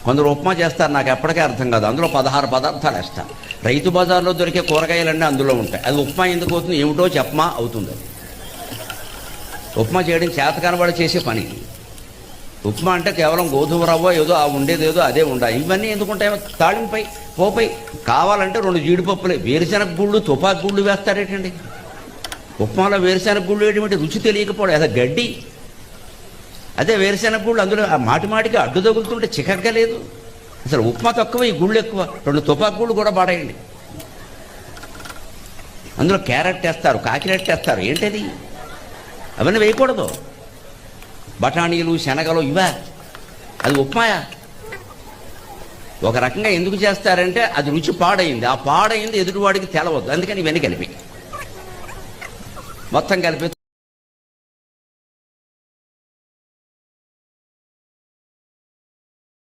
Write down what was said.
కొందరు ఉప్మా చేస్తారు, నాకు ఎప్పటికీ అర్థం కాదు. అందులో 16 పదార్థాలు వేస్తారు. రైతు బజార్లో దొరికే కూరగాయలన్నీ అందులో ఉంటాయి. అది ఉప్మా ఎందుకు అవుతుంది ఏమిటో చెప్పమా అవుతుంది. ఉప్మా చేయడం చేతకానివాడు చేసే పని. ఉప్మా అంటే కేవలం గోధుమ రవ్వ ఏదో ఉండేదేదో అదే ఉండాలి. ఇవన్నీ ఎందుకుంటాయి? తాళింపై పోపై కావాలంటే 2 జీడిపప్పులే, వేరుశెనగ గుళ్ళు తుపాకు గుళ్ళు వేస్తారేటండి. ఉప్మాలో వేరుశెనగ గుళ్ళు ఏంటంటే రుచి తెలియకపోవడం, అదే గడ్డి. అదే వేరుశెనగ గుళ్ళు అందులో మాటికి అడ్డు తగులుతుంటే చికగ్గా లేదు. అసలు ఉప్మా తక్కువ, ఈ గుళ్ళు ఎక్కువ. 2 తుపాకు గుళ్ళు కూడా పాడేయండి. అందులో క్యారెట్ వేస్తారు, కాకిరెట్ వేస్తారు. ఏంటది? అవన్నీ వేయకూడదు. బఠానీలు శనగలు ఇవా, అది ఉప్మాయా? ఒక రకంగా ఎందుకు చేస్తారంటే అది రుచి పాడైంది. ఆ పాడైంది ఎదుటివాడికి తెలవద్దు, అందుకని ఇవన్నీ కలిపి మొత్తం కలిపి